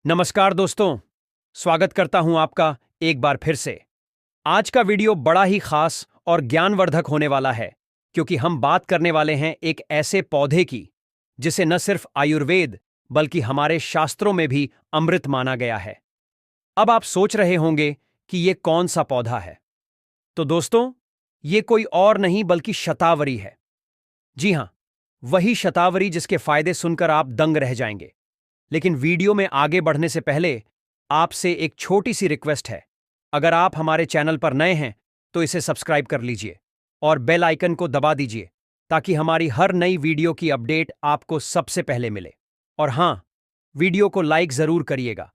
नमस्कार दोस्तों, स्वागत करता हूं आपका एक बार फिर से। आज का वीडियो बड़ा ही खास और ज्ञानवर्धक होने वाला है, क्योंकि हम बात करने वाले हैं एक ऐसे पौधे की जिसे न सिर्फ आयुर्वेद बल्कि हमारे शास्त्रों में भी अमृत माना गया है। अब आप सोच रहे होंगे कि ये कौन सा पौधा है। तो दोस्तों, ये कोई और नहीं बल्कि शतावरी है। जी हां, वही शतावरी जिसके फायदे सुनकर आप दंग रह जाएंगे। लेकिन वीडियो में आगे बढ़ने से पहले आपसे एक छोटी सी रिक्वेस्ट है। अगर आप हमारे चैनल पर नए हैं तो इसे सब्सक्राइब कर लीजिए और बेल आइकन को दबा दीजिए, ताकि हमारी हर नई वीडियो की अपडेट आपको सबसे पहले मिले। और हां, वीडियो को लाइक जरूर करिएगा,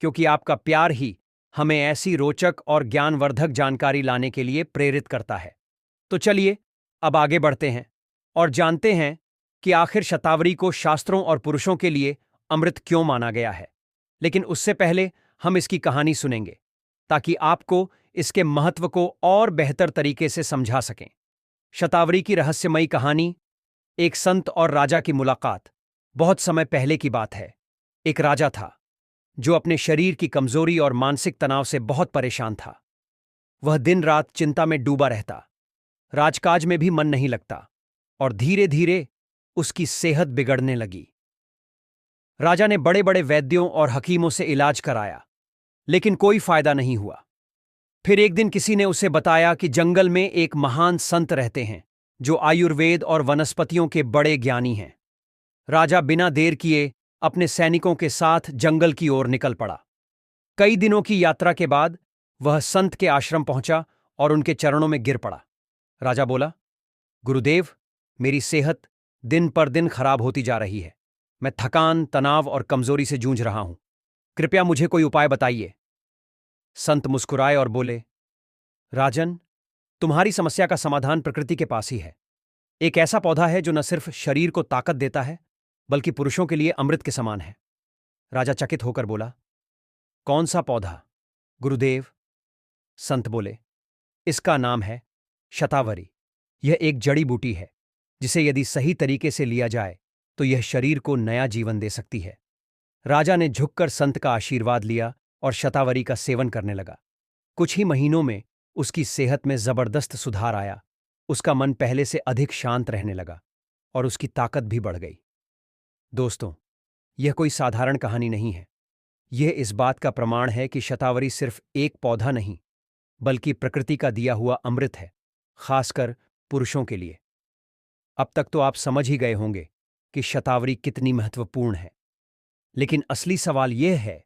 क्योंकि आपका प्यार ही हमें ऐसी रोचक और ज्ञानवर्धक जानकारी लाने के लिए प्रेरित करता है। तो चलिए अब आगे बढ़ते हैं और जानते हैं कि आखिर शतावरी को शास्त्रों और पुरुषों के लिए अमृत क्यों माना गया है। लेकिन उससे पहले हम इसकी कहानी सुनेंगे, ताकि आपको इसके महत्व को और बेहतर तरीके से समझा सकें। शतावरी की रहस्यमयी कहानी। एक संत और राजा की मुलाकात। बहुत समय पहले की बात है। एक राजा था जो अपने शरीर की कमजोरी और मानसिक तनाव से बहुत परेशान था। वह दिन रात चिंता में डूबा रहता, राजकाज में भी मन नहीं लगता, और धीरे धीरे उसकी सेहत बिगड़ने लगी। राजा ने बड़े बड़े वैद्यों और हकीमों से इलाज कराया, लेकिन कोई फायदा नहीं हुआ। फिर एक दिन किसी ने उसे बताया कि जंगल में एक महान संत रहते हैं जो आयुर्वेद और वनस्पतियों के बड़े ज्ञानी हैं। राजा बिना देर किए अपने सैनिकों के साथ जंगल की ओर निकल पड़ा। कई दिनों की यात्रा के बाद वह संत के आश्रम पहुंचा और उनके चरणों में गिर पड़ा। राजा बोला, गुरुदेव, मेरी सेहत दिन पर दिन खराब होती जा रही है। मैं थकान, तनाव और कमजोरी से जूझ रहा हूं। कृपया मुझे कोई उपाय बताइए। संत मुस्कुराए और बोले, राजन, तुम्हारी समस्या का समाधान प्रकृति के पास ही है। एक ऐसा पौधा है जो न सिर्फ शरीर को ताकत देता है, बल्कि पुरुषों के लिए अमृत के समान है। राजा चकित होकर बोला, कौन सा पौधा, गुरुदेव? संत बोले, इसका नाम है शतावरी। यह एक जड़ी बूटी है जिसे यदि सही तरीके से लिया जाए तो यह शरीर को नया जीवन दे सकती है। राजा ने झुककर संत का आशीर्वाद लिया और शतावरी का सेवन करने लगा। कुछ ही महीनों में उसकी सेहत में जबरदस्त सुधार आया। उसका मन पहले से अधिक शांत रहने लगा और उसकी ताकत भी बढ़ गई। दोस्तों, यह कोई साधारण कहानी नहीं है। यह इस बात का प्रमाण है कि शतावरी सिर्फ एक पौधा नहीं, बल्कि प्रकृति का दिया हुआ अमृत है, खासकर पुरुषों के लिए। अब तक तो आप समझ ही गए होंगे कि शतावरी कितनी महत्वपूर्ण है। लेकिन असली सवाल यह है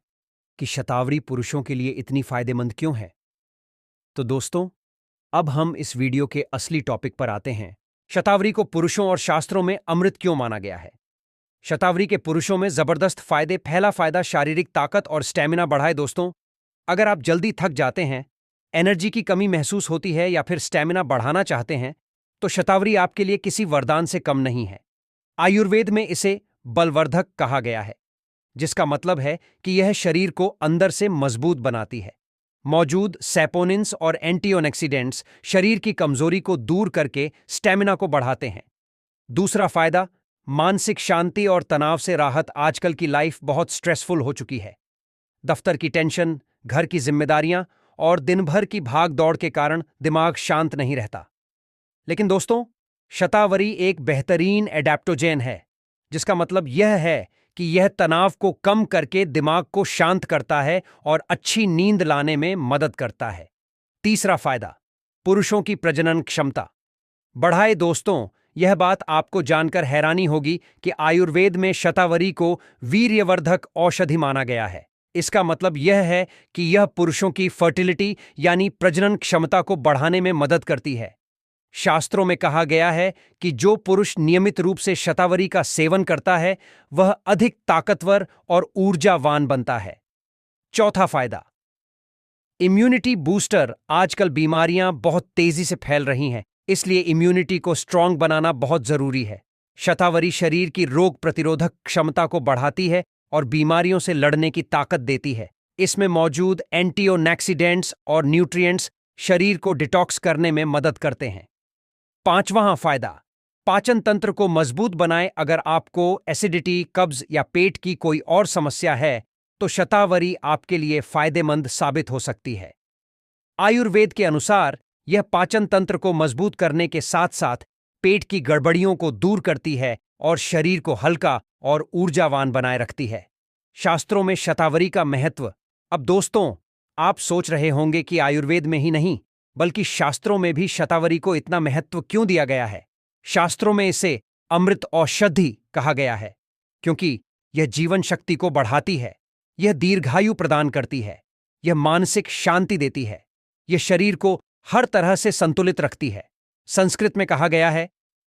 कि शतावरी पुरुषों के लिए इतनी फायदेमंद क्यों है। तो दोस्तों, अब हम इस वीडियो के असली टॉपिक पर आते हैं। शतावरी को पुरुषों और शास्त्रों में अमृत क्यों माना गया है। शतावरी के पुरुषों में जबरदस्त फायदे। पहला फायदा, शारीरिक ताकत और स्टेमिना बढ़ाए। दोस्तों, अगर आप जल्दी थक जाते हैं, एनर्जी की कमी महसूस होती है या फिर स्टेमिना बढ़ाना चाहते हैं, तो शतावरी आपके लिए किसी वरदान से कम नहीं है। आयुर्वेद में इसे बलवर्धक कहा गया है, जिसका मतलब है कि यह शरीर को अंदर से मजबूत बनाती है। मौजूद सैपोनिन्स और एंटीऑक्सीडेंट्स शरीर की कमजोरी को दूर करके स्टेमिना को बढ़ाते हैं। दूसरा फायदा, मानसिक शांति और तनाव से राहत। आजकल की लाइफ बहुत स्ट्रेसफुल हो चुकी है। दफ्तर की टेंशन, घर की जिम्मेदारियां और दिन भर की भाग दौड़ के कारण दिमाग शांत नहीं रहता। लेकिन दोस्तों, शतावरी एक बेहतरीन एडेप्टोजेन है, जिसका मतलब यह है कि यह तनाव को कम करके दिमाग को शांत करता है और अच्छी नींद लाने में मदद करता है। तीसरा फायदा, पुरुषों की प्रजनन क्षमता बढ़ाए। दोस्तों, यह बात आपको जानकर हैरानी होगी कि आयुर्वेद में शतावरी को वीर्यवर्धक औषधि माना गया है। इसका मतलब यह है कि यह पुरुषों की फर्टिलिटी यानी प्रजनन क्षमता को बढ़ाने में मदद करती है। शास्त्रों में कहा गया है कि जो पुरुष नियमित रूप से शतावरी का सेवन करता है, वह अधिक ताकतवर और ऊर्जावान बनता है। चौथा फायदा, इम्यूनिटी बूस्टर। आजकल बीमारियां बहुत तेजी से फैल रही हैं, इसलिए इम्यूनिटी को स्ट्रांग बनाना बहुत जरूरी है। शतावरी शरीर की रोग प्रतिरोधक क्षमता को बढ़ाती है और बीमारियों से लड़ने की ताकत देती है। इसमें मौजूद एंटीऑक्सीडेंट्स और न्यूट्रिएंट्स शरीर को डिटॉक्स करने में मदद करते हैं। पांचवां फायदा, पाचन तंत्र को मजबूत बनाए। अगर आपको एसिडिटी, कब्ज या पेट की कोई और समस्या है, तो शतावरी आपके लिए फायदेमंद साबित हो सकती है। आयुर्वेद के अनुसार यह पाचन तंत्र को मजबूत करने के साथ साथ पेट की गड़बड़ियों को दूर करती है और शरीर को हल्का और ऊर्जावान बनाए रखती है। शास्त्रों में शतावरी का महत्व। अब दोस्तों, आप सोच रहे होंगे कि आयुर्वेद में ही नहीं बल्कि शास्त्रों में भी शतावरी को इतना महत्व क्यों दिया गया है। शास्त्रों में इसे अमृत औषधि कहा गया है क्योंकि यह जीवन शक्ति को बढ़ाती है, यह दीर्घायु प्रदान करती है, यह मानसिक शांति देती है, यह शरीर को हर तरह से संतुलित रखती है। संस्कृत में कहा गया है,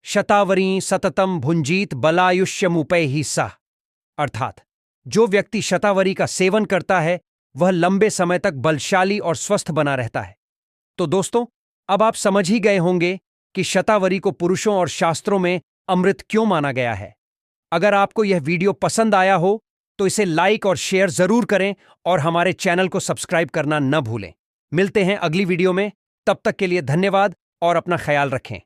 शतावरी सततम भुंजीत बलायुष्यमुपैहि सह, अर्थात जो व्यक्ति शतावरी का सेवन करता है वह लंबे समय तक बलशाली और स्वस्थ बना रहता है। तो दोस्तों, अब आप समझ ही गए होंगे कि शतावरी को पुरुषों और शास्त्रों में अमृत क्यों माना गया है। अगर आपको यह वीडियो पसंद आया हो तो इसे लाइक और शेयर जरूर करें और हमारे चैनल को सब्सक्राइब करना न भूलें। मिलते हैं अगली वीडियो में, तब तक के लिए धन्यवाद और अपना ख्याल रखें।